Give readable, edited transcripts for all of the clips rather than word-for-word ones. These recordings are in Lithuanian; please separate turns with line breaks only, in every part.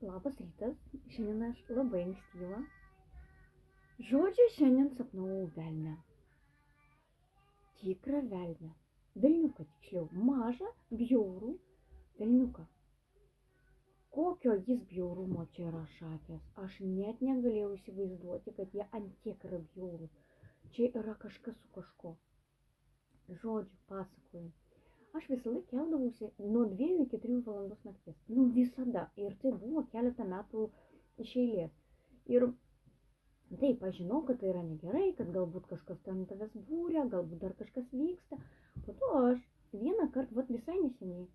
Labas rytas, šiandien aš labai ankstyva. Žodžiu, šiandien sapnavau velnę. Tikrą velnę. Velniuką tiksliau, mažą, bjaurų velniuką. Kokio jis bjaurumo čia yra šakės. Aš net negalėjau įsivaizduoti, kad jie antiek yra bjaurūs. Čia yra kažkas su kažko. Žodžiu, pasakoju. Aš visą laiką keldavausi nuo 2 iki 3 valandos nakties. Visada. Ir tai buvo keletą metų iš eilės. Ir taip, aš žinau, kad tai yra negerai, kad galbūt kažkas ten tavęs būrė, galbūt dar kažkas vyksta. Po to aš vieną kartą, visai neseniai,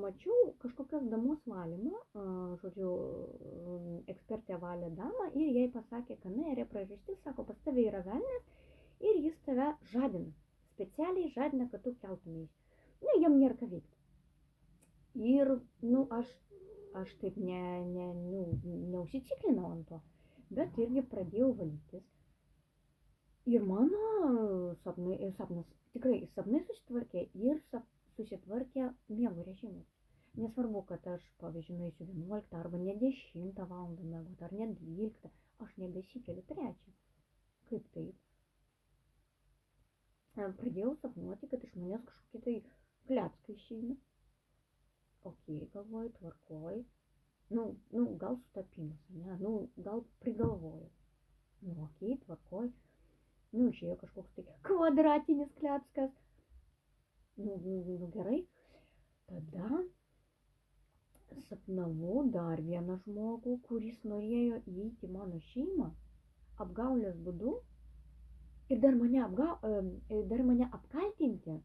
mačiau kažkokios damos valymą, žodžiu, ekspertė valė damą ir jai pasakė, kad yra priežastis, sako, pas tave yra velnias ir jis tave žadina. Specialiai žadina, kad tu keltumės. Jam nėra ką veikti. Ir, aš taip neužsiciklinau ant to, bet irgi pradėjau valytis. Ir mano sapnas, tikrai sapnai susitvarkė ir susitvarkė miego režimas. Nesvarbu, kad aš, pavyzdžiui, nueisiu 11 arba ne 10 valandą miegoti, ar ne 12, aš nebesikeliu 3. Kaip taip? Pradėjau sapnuoti, kad iš manęs kažkokie tai kleckai išeina. Okei, galvoju, tvarkoj. Gal sutapimas, ne? Gal prigalvoju. Okei, tvarkoj. Išėjo kažkoks tai kvadratinis kleckas. Gerai. Tada sapnavau dar vieną žmogų, kuris norėjo įeiti į mano šeimą apgaulės būdu ir dar mane apkaltinti.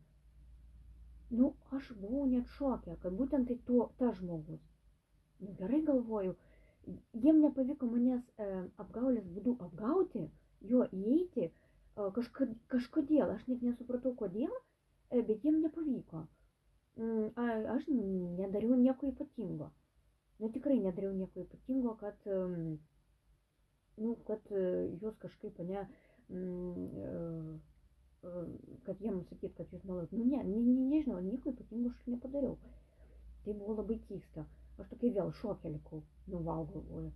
Aš buvau net šoke, kad būtent tai tas žmogus. Gerai, galvoju, jiem nepavyko manęs apgaulės būdu apgauti, jo įeiti kažkodėl, aš net nesupratau kodėl, bet jiem nepavyko. Aš nedariau nieko ypatingo. Tikrai nedariau nieko ypatingo, kad juos kažkaip, kad jiems sakyt, kad jūs meluojat. Nežinau, nieko ypatingo aš nepadariau. Tai buvo labai keista. Aš tokia vėl šokė likau. Vau, galvoju,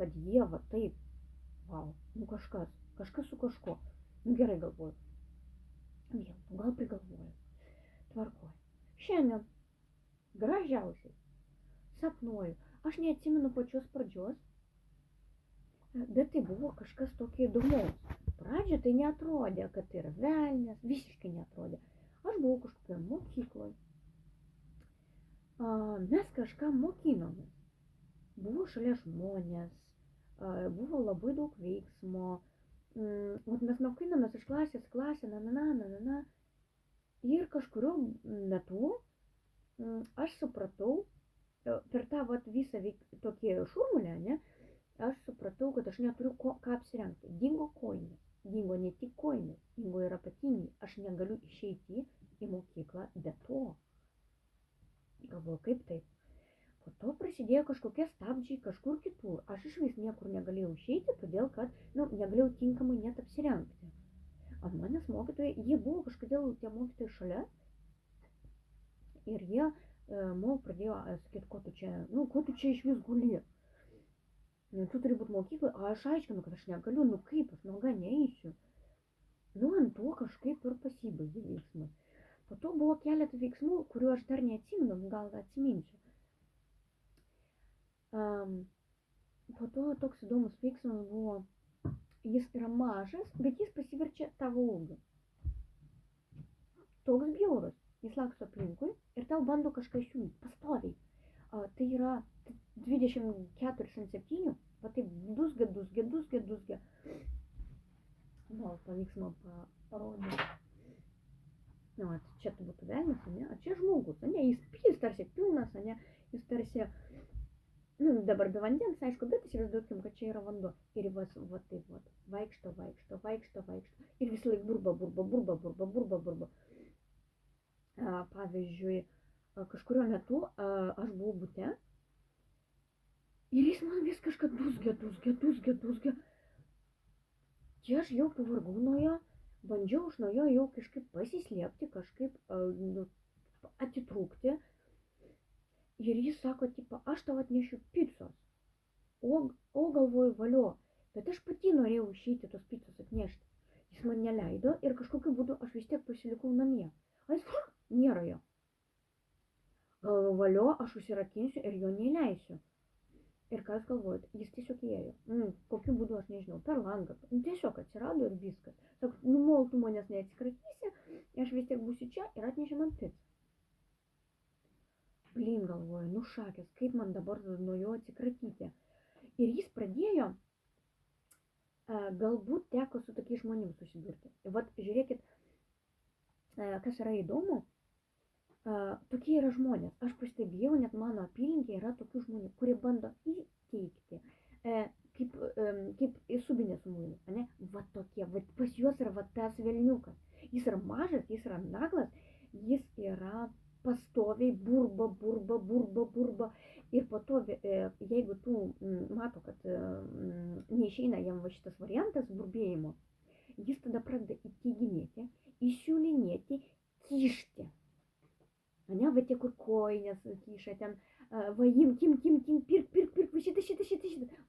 kad jie va taip, vau, kažkas su kažko. Gerai, galvoju. Gal prigalvoju. Tvarkoju. Šiandien gražiausiai sapnuoju. Aš neatsimenu pačios pradžios, bet tai buvo kažkas tokio įdomaus. Pradžioje tai neatrodė, kad tai yra velnias, visiškai neatrodė. Aš buvau kažkokioje mokykloje. Mes kažką mokinomės. Buvo šalia žmonės, buvo labai daug veiksmo. Mes mokinomės iš klasės klasę, ir kažkurio metu aš supratau, per tą visą tokį šurmulę, aš supratau, kad aš neturiu ką apsirengti. Dingo kojinės. Dingo ne tik kojinės, dingo ir apatiniai. Aš negaliu išeiti į mokyklą be to. Galvoju, kaip taip. Po to prasidėjo kažkokie stabdžiai kažkur kitur. Aš iš vis niekur negalėjau išeiti, todėl kad negalėjau tinkamai net apsirengti. Ant manęs mokytojai, jie buvo kažkodėl tie mokytojai šalia. Ir jie pradėjo sakyti, ko tu čia iš vis guli. Tu turi būti mokykloje, aš aiškinu, kad aš negaliu, kaip aš nuoga neįsiu. Ant to kažkaip ir pasibaigė veiksmai. Po to buvo keletą veiksmų, kuriuo aš dar neatsimenu, gal atsiminsiu. Po to toks įdomus veiksmas buvo, jis yra mažas, bet jis pasiverčia tavo ūgiu. Toks bjaurus, jis laksto aplinkui ir tau bando kažką išjungti, pastoviai. Tai yra 24 ant 7, va taip dusgia. Pavyks man parodyti. Čia tai būtų velnias, čia žmogus, jis tarsi pilnas, jis tarsi, dabar be vandens, aišku, bet įsivaizduokim, kad čia yra vanduo. Ir va taip, vaikšto. Ir vis laik burba. Pavyzdžiui, kažkurio metu aš buvau bute ir jis man vis kažką dusgia. Čia aš jau pavargau nuo jo, bandžiau aš nuo jo jau kažkaip pasislėpti, kažkaip atitrūkti. Ir jis sako, aš tau atnešiu picos. o galvoju valio, bet aš pati norėjau išeiti tos picos atnešti. Jis man neleido ir kažkokiu būdu aš vis tiek pasilikau namie. O jis, nėra jo. Galvoju, valio, aš užsirakinsiu ir jo neįleisiu. Ir ką jūs galvojat, jis tiesiog įėjo. Kokiu būdu aš nežinau, per langą. Tiesiog atsirado ir viskas. Sako, mol, tu manęs neatsikratysi, aš vis tiek būsiu čia ir atnešė man picą. Blin, galvoju, šakės, kaip man dabar nuo jo atsikratyti. Ir jis pradėjo, galbūt teko su tokiais žmonėmis susidurti. Vat žiūrėkit, kas yra įdomu, tokie yra žmonės. Aš pastebėjau, net mano apylinkė yra tokių žmonių, kurie bando įteikti, kaip subinė su muilu, ne? Va tokie, va pas juos yra va tas velniukas. Jis yra mažas, jis yra naglas, jis yra pastoviai burba. Ir po to, jeigu tu mato, kad neišeina jam va šitas variantas burbėjimo, jis tada pradeda įteiginėti, įsiūlinėti, kišti. Ne, va tie, kur koinės kiša ten, va imk, pirk, va šitą.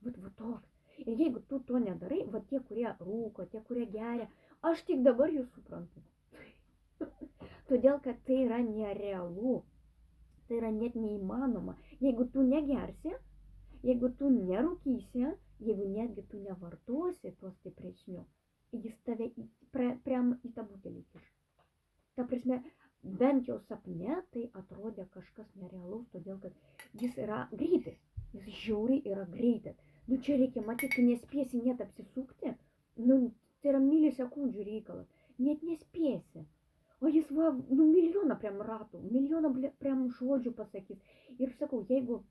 Va toks. Ir jeigu tu to nedarai, va tie, kurie rūko, tie, kurie geria, aš tik dabar jūs suprantu. Todėl, kad tai yra nerealu, tai yra net neįmanoma. Jeigu tu negersi, jeigu tu nerūkysi, jeigu netgi tu nevartosi to stipresnio, jis tave priam į tą butelį kiš. Ta prasme, bent jau sapne tai atrodė kažkas nerealaus, todėl kad jis yra greitas, jis žiauriai yra greitas. Čia reikia matyti, tu nespėsi net apsisukti, tai yra milisekundžių reikalas, net nespėsi. O jis va, milijoną priam ratų, milijoną priam žodžių pasakys. Ir sakau, jeigu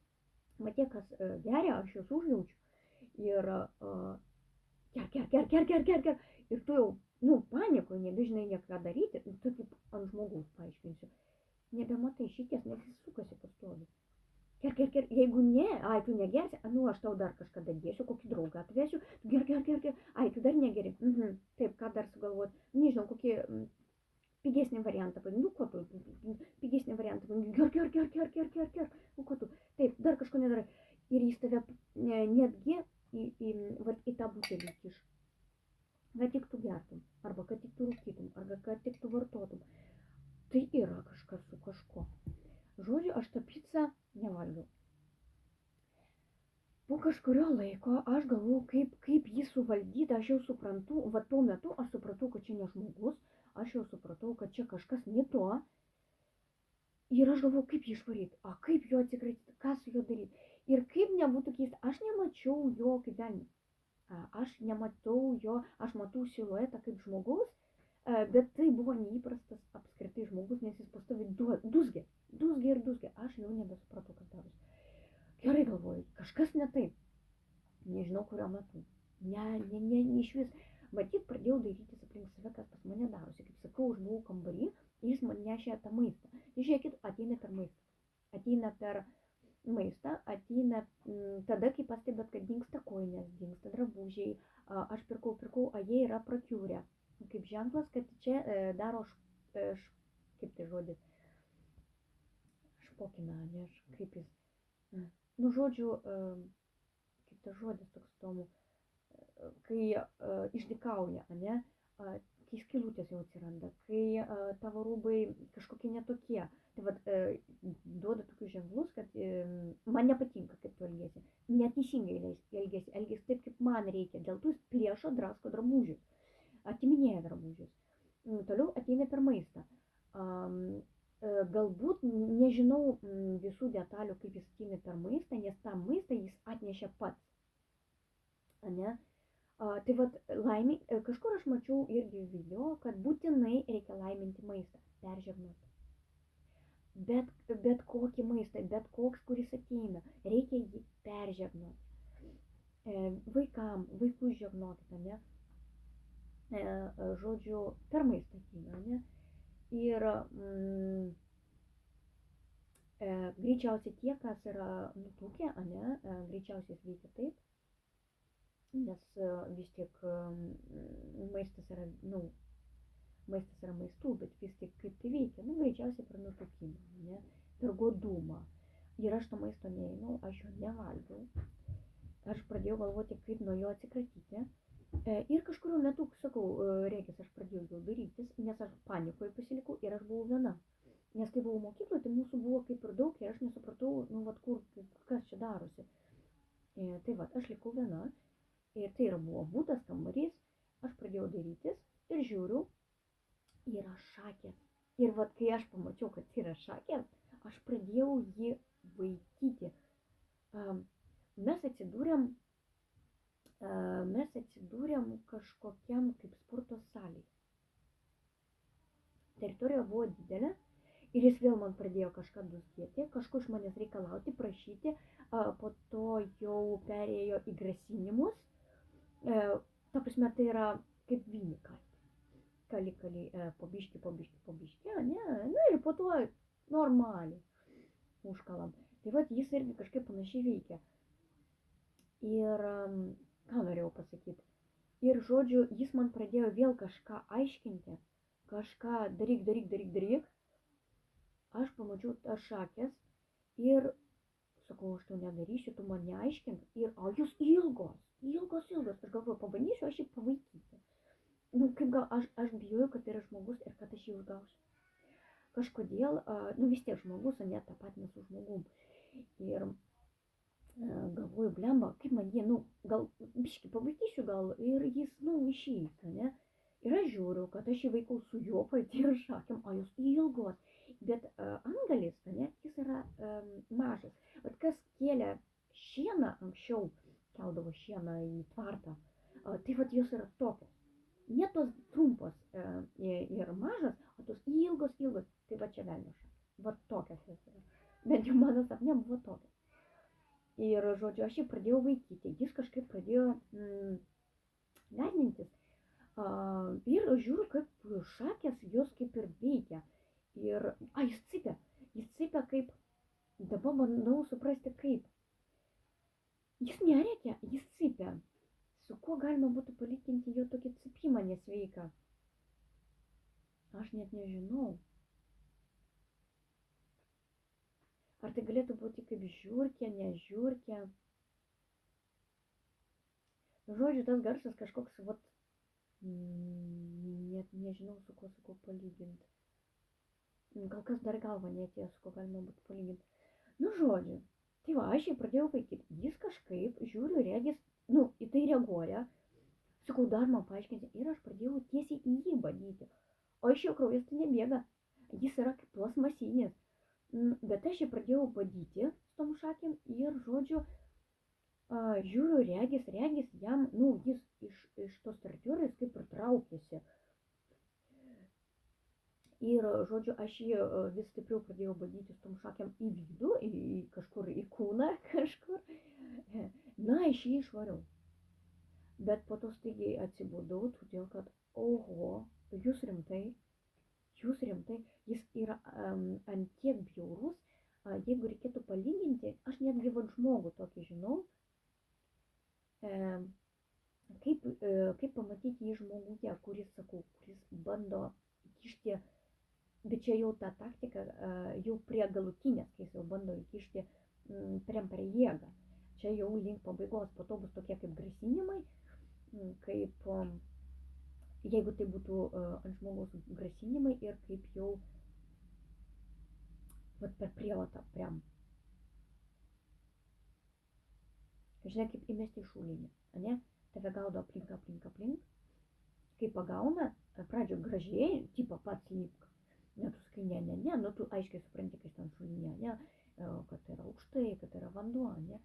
matė, kas geria, aš juos užjaučiu. Ir ger. Ir tu jau, panikoje, nebežinai ką daryti. Tu kaip ant žmogaus paaiškinsiu. Nebematai šities, nes jis sukasi pastovi. Ger. Jeigu ne, tu negersi, aš tau dar kažką dėsiu, kokį draugą atvesiu. Ger. Tu dar negeri. Taip, ką dar sugalvoti. Nežinau, kokį pigesnį variantą, ko tu, pigesnį variantą, ger, ko tu, taip, dar kažko nedarai. Ir jis tave netgi į tą butelį kiš. Kad tik tu gertum, arba kad tik tu rūkytum, arba kad tik tu vartotum. Tai yra kažkas su kažko. Žodžiu, aš tą pizzą nevalgiau. Po kažkurio laiko aš galvoju, kaip jį suvaldyti, aš jau suprantu, va tuo metu aš supratau, kad čia ne žmogus, aš jau supratau, kad čia kažkas ne to. Ir aš galvoju, kaip jį išvaryti, kaip jo atsikratyti, ką su juo daryti. Ir kaip nebūtų keista, aš nemačiau jo kaip velnio. Aš nematau jo, aš matau siluetą kaip žmogaus, bet tai buvo neįprastas apskritai žmogus, nes jis pastovi dūzgė. Aš jau nebesupratau, kas darosi. Gerai galvoju, kažkas ne taip. Nežinau, kurio metu. Ne iš vis. Matyt, pradėjau dairytis aplink save, kas pas mane darosi. Kaip sakau, aš buvau kambarį ir jis man nešė tą maistą. Žiūrėkit, ateina per maistą. Ateina tada, kai pastebėt, kad dingsta koinės, dingsta drabužiai. Aš pirkau, jie yra prakiūrę. Kaip ženklas, kad čia daro, kaip tai žodis, špokina, ne, kaip jis. Žodžiu, kaip tas žodis toks įdomu. Kai išdykauja, ne, kai skylutės jau atsiranda, kai tavo rūbai kažkokie netokie. Tai vat, duoda tokius ženklus, kad man nepatinka, kaip tu elgėsi. Neteisingai elgėsi taip, kaip man reikia. Dėl to jis plėšo, drasko drabužius. Atiminėja drabužius. Toliau ateina per maistą. Galbūt nežinau visų detalių, kaip jis ateina per maistą, nes tą maistą jis atnešė pats. Ne? Tai vat kažkur aš mačiau irgi video, kad būtinai reikia laiminti maistą, peržegnoti. Bet kokį maistą, bet koks, kuris ateina, reikia jį peržegnoti. Vaikus žegnokite, ne? Žodžiu, per maistą ateina, ne? Ir greičiausiai tie, kas yra nutukę, ne? Greičiausiai veikia taip. Nes vis tiek maistas yra maistų, bet vis tiek kaip tai veikia, greičiausiai per nutukimą, ne, per godumą. Ir aš to maisto neėmiau, aš jo nevalgiau. aš pradėjau galvoti, kaip nuo jo atsikratyti. Ir kažkuriuo metu, sakau, reikės, aš pradėjau jau darytis, nes aš panikoje pasilikau ir aš buvau viena. Nes kai buvau mokykloje, tai mūsų buvo kaip ir daug ir aš nesupratau, nu, vat, kas čia darosi. Tai vat, aš likau viena ir tai yra buvo būtas kambarys, aš pradėjau darytis ir žiūriu, yra šakės. Ir vat, kai aš pamačiau, kad yra šakės, aš pradėjau jį vaikyti. Mes atsidūrėm kažkokiam kaip sporto salėje. Teritorija buvo didelė ir jis vėl man pradėjo kažką dūzgėti, kažko iš manęs reikalauti, prašyti, po to jau perėjo į grasinimus. Ta prasme, tai yra kaip vynikai. Kali, pobiški, ne? Na ir po to normaliai užkalam. Tai vat jis irgi kažkaip panašiai veikia. Ir ką norėjau pasakyti. Ir žodžiu, jis man pradėjo vėl kažką aiškinti, kažką daryk. Aš pamačiau tas šakės ir sakau, aš to nedarysiu, tu man neaiškink. Ir, jūs ilgos. Aš galvoju, pabandysiu aš jį pavaikyti. Nu, kaip gal, aš bijojau, kad tai yra žmogus ir kad aš jį užgausiu. Kažkodėl, nu vis tiek žmogus, o ne tapatina su žmogum. Ir galvoju, blemba, kaip man jie, nu, gal biškį pavaikysiu gal ir jis, nu, išeis, ne? Ir aš žiūriu, kad aš įvaikau su jo paties šakėm, o jos ilgos. Bet angalis, ne, jis yra mažas. Bet kas kėlė šieną anksčiau, keldavo šieną į tvartą, tai vat jos yra tokios. Ne tos trumpos ir mažas, o tos ilgos. Tai va čia velnio šakės. Va tokios jos yra. Bent jau mano sapne buvo tokios. Ir, žodžiu, aš jį pradėjau vaikyti. Jis kažkaip pradėjo gąsdintis. Ir žiūriu, kaip šakės jos kaip ir veikia. Ir, jis cypia kaip, dabar bandau suprasti kaip. Jis nerėkia, jis cypia. Su kuo galima būtų palyginti jo tokį cypimą nesveiką? Aš net nežinau. Ar tai galėtų būti kaip žiurkė, ne žiurkė? Žodžiu, tas garsas kažkoks, vat, net nežinau, su kuo palyginti. Gal kas dar galva neatėjo, su kuo galima būtų palyginti. Nu, žodžiu, tai va, aš jį pradėjau vaikyti. Jis kažkaip, žiūriu, regis, nu, į tai reaguoja. Sakau, dar man paaiškinti. Ir aš pradėjau tiesiai į jį badyti. O iš jo kraujas tai nebėga. Jis yra kaip plastmasinis. Bet aš jį pradėjau badyti su tom šakėm ir, žodžiu, žiūriu, regis jam, nu, jis iš tos teritorijos kaip ir traukėsi. Ir, žodžiu, aš jį vis stipriau pradėjau badyti su tom šakėm į vidų, kažkur į kūną, kažkur. Na, aš jį išvariau. Bet po to staigiai atsibudau, todėl kad, oho, jūs rimtai, jis yra ant tiek bjaurus, jeigu reikėtų palyginti, aš netgi vad žmogų tokį žinau, kaip pamatyti jį žmoguje, kuris bando įkišti, bet čia jau ta taktika jau prie galutinės, kai jis jau bando įkišti per jėgą. Čia jau link pabaigos, po to bus tokie kaip grasinimai, kaip jeigu tai būtų ant žmogaus grasinimai ir kaip jau vat per prievartą priam. Žinai, kaip įmesti šulinį, ne? Tave gaudo aplink. Kai pagauna, pradžio gražiai, tipo pats lipk. Ne, tu sakai, ne, nu tu aiškiai supranti, kas ten šulinė, ne? Kad tai yra aukštai, kad tai yra vanduo, ne?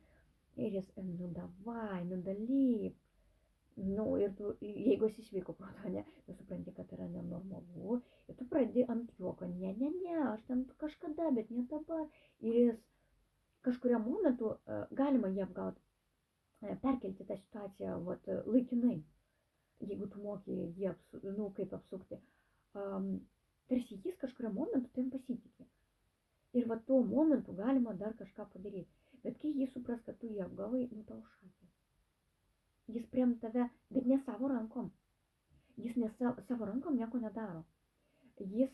Ir jis, nu davai, nu dalyp. Nu, ir tu, jeigu esi sveiko proto, ne, tu supranti, kad yra nenormalu, ir tu pradedi ant juoko, ne, aš ten kažkada, bet ne dabar. Ir jis kažkuriam momentu galima jį apgauti, perkelti tą situaciją, vat, laikinai, jeigu tu moki jį, nu, kaip apsukti. Tarsi jis kažkuriam momentu tam pasitikė. Ir vat tuo momentu galima dar kažką padaryti. Bet kai jis supras, kad tu jį apgavai, nu tau šakės. Jis priim tave, bet ne savo rankom. Jis ne savo rankom nieko nedaro. Jis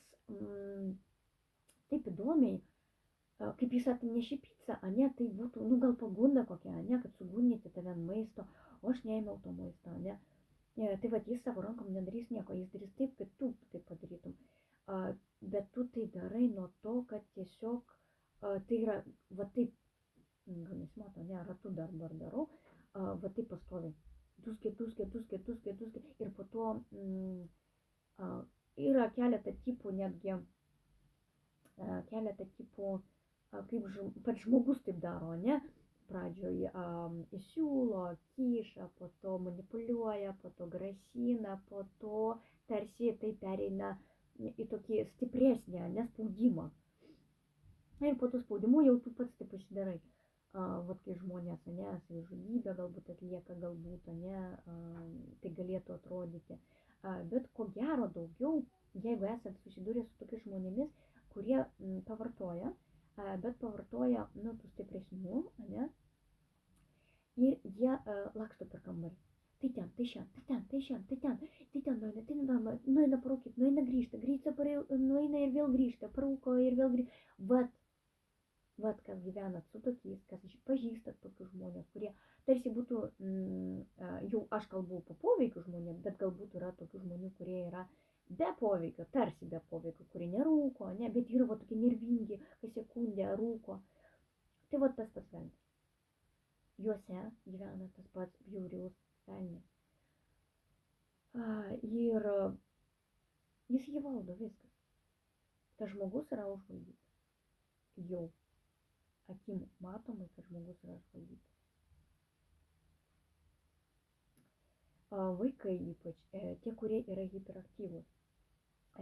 taip įdomiai, kaip jis atnešė pizzą, ne, tai būtų, nu gal pagunda kokia, ne, kad sugundyti tave vat jis savo rankom nedarys nieko, jis darys taip, kad tu tai padarytum. Bet tu tai darai nuo to, kad tiesiog tai yra, va taip, gal nesimato, ne, ratu dabar darau, va taip pastovi. Duskia. Ir po to yra keletą tipų netgi, kaip pats žmogus taip daro, ne? Pradžioj įsiūlo, kiša, po to manipuliuoja, po to grasina, po to tarsi tai pereina į tokį stipresnį, nespaudimą. Ir po to spaudimo jau tu pats tai pasidarai. Vat kai žmonės, ne, savižudybę galbūt atlieka, galbūt, ne, tai galėtų atrodyti. Bet ko gero daugiau, jeigu esat susidūrę su tokiais žmonėmis, kurie pavartoja, bet pavartoja, nu, tų stipresnių, ne, ir jie laksto per kambarį. Tai ten, tai ten, nueina parūkyt, nueina grįžta, nueina ir vėl grįžta, parūko ir vėl grįžta. Vat, kas gyvenat su tokiais, kas pažįstat tokius žmonės, kurie tarsi būtų, jau aš kalbu po poveikių žmonėm, bet galbūt yra tokių žmonių, kurie yra be poveikio, tarsi be poveikio, kurie nerūko, ne, bet yra va tokie nervingi, kas sekundę rūko. Tai va tas pats velnias. Juose gyvena tas pats bjaurius velnias. Ir jis jį valdo viskas. Tas žmogus yra užvaldytas. Jau akim matomai, kad žmogus yra užvaldytas. Vaikai ypač, tie, kurie yra hiperaktyvūs,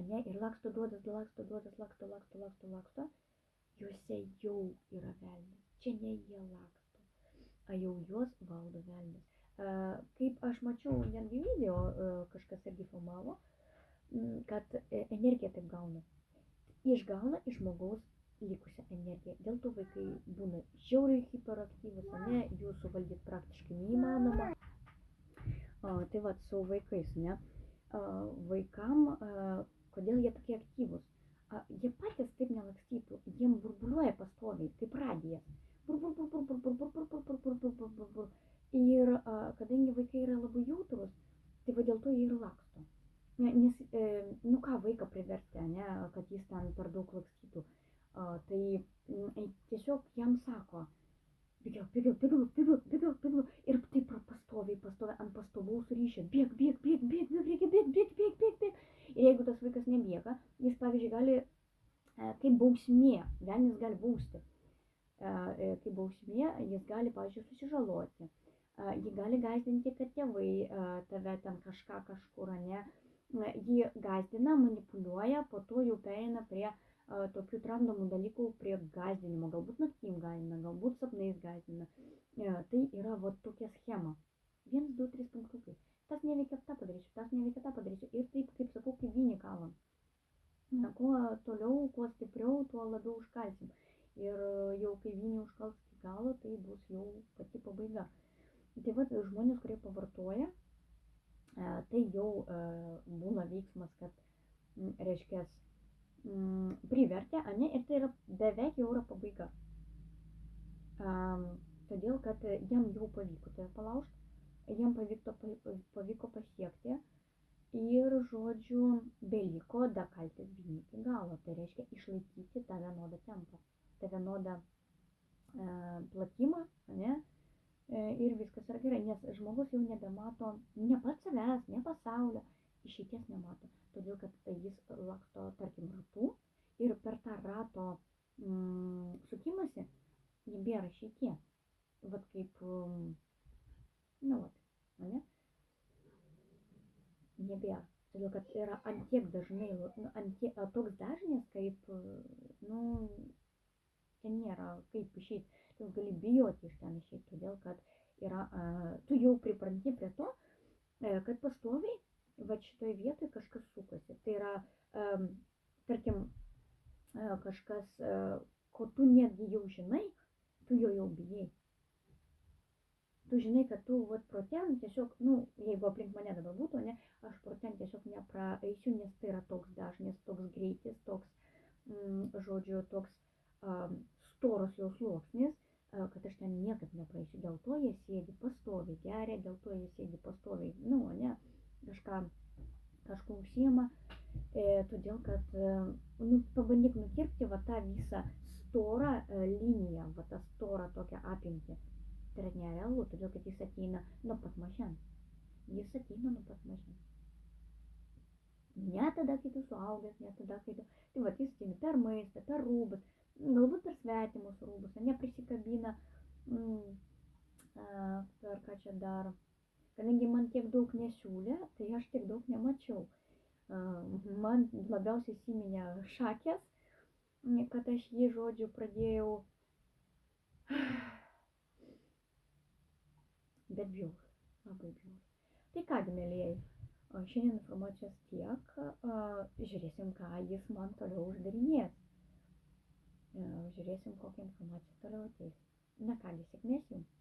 ne, ir laksto duodas, juose jau yra velnias. Čia ne jie laksto, jau juos valdo velnias. Kaip aš mačiau netgi video, kažkas irgi filmavo, kad energija taip gauna. Išgauna iš žmogaus likusią energiją. Dėl to vaikai būna žiauriai hiperaktyvūs, ne, jų suvaldyti praktiškai neįmanoma. Tai va, su vaikais, ne, vaikam, kodėl jie tokie aktyvūs? Jie patys taip nelakstytų, jiem burbuliuoja pastoviai, kaip radijas. Ir kadangi vaikai yra labai jautrus, tai va dėl to jie ir laksto. Nes, nu ką vaiką priversti, ne, kad jis ten per daug lakstytų. Tai tiesiog jam sako, bėgiau, ir taip pastoviai ant pastovaus ryšio, bėg. Ir jeigu tas vaikas nebėga, jis, pavyzdžiui, gali, kaip bausmė, velnias gali bausti, kaip bausmė, jis gali, pavyzdžiui, susižaloti, jį gali gąsdinti, kad tėvai tave ten kažkur, ne, jį gąsdina, manipuliuoja, po to jau pereina prie tokių tramdomų dalykų, prie gąsdinimo, galbūt naktim gąsdina, galbūt sapnais gąsdina. Tai yra va tokia schema. 1, 2, 3 punktukai. Tas neveikia, tą padarysiu. Ir taip, kaip sakau, kaip vynį kalam. Kuo toliau, kuo stipriau, tuo labiau užkalsim. Ir jau kai vynį užkals iki galo, tai bus jau pati pabaiga. Tai va, žmonės, kurie pavartoja, tai jau būna veiksmas, kad, reiškia, privertė, ne, ir tai yra beveik jau yra pabaiga. Todėl, kad jam jau pavyko tai palaužti, jam pavyko pasiekti ir, žodžiu, beliko dakaltis vynį iki galo. Tai reiškia išlaikyti tą vienodą tempą, tą vienodą plakimą, ne, ir viskas yra gerai, nes žmogus jau nebemato ne pats savęs, ne pasaulio, išeities nemato. Todėl, kad jis laksto, tarkim, ratu ir per tą rato sukimasi nebėra išeities. Vat kaip, nu vat, ne? Nebėra. Todėl, kad yra antiek dažnai, toks dažnis, kaip, nu, ten nėra kaip išeiti. Tu gali bijoti iš ten išeiti, todėl, kad yra, tu jau pripranti prie to, kad pastoviai va šitoj vietoj kažkas sukasi. Tai yra, tarkim, kažkas, ko tu netgi jau žinai, tu jau bijai. Tu žinai, kad tu vat pro ten tiesiog, nu, jeigu aplink mane dabar būtų, ne, aš pro ten tiesiog nepraeisiu, nes tai yra toks dažnis, toks greitis, toks, žodžiu, toks storos jau sluoksnis, kad aš ten niekaip nepraeisiu. Dėl to jie sėdi pastoviai, geria, dėl to jie sėdi pastoviai, nu, ne, kažkuo užsiima, todėl kad pabandyk nukirpti va tą visą storą liniją, va tą storą tokią apimtį. Tai yra nerealu, todėl kad jis ateina nuo pat mažens. Jis ateina nuo pat mažens. Ne tada, kai tu suaugęs, ne tada, kai tu... Tai va, jis ateina per maistą, per rūbus, galbūt per svetimus rūbus, neprisikabina, per ką čia dar. Kadangi man tiek daug nesiūlė, tai aš tiek daug nemačiau. Man labiausiai įsiminė šakės, kad aš jį, žodžiu, pradėjau, bet bjaur, labai bjaur. Tai kągi, mėlyjei, šiandien informacijos tiek, žiūrėsim, ką jis man toliau uždarinės. Žiūrėsim, kokią informaciją toliau ateis. Na kągi, sėkmės jums.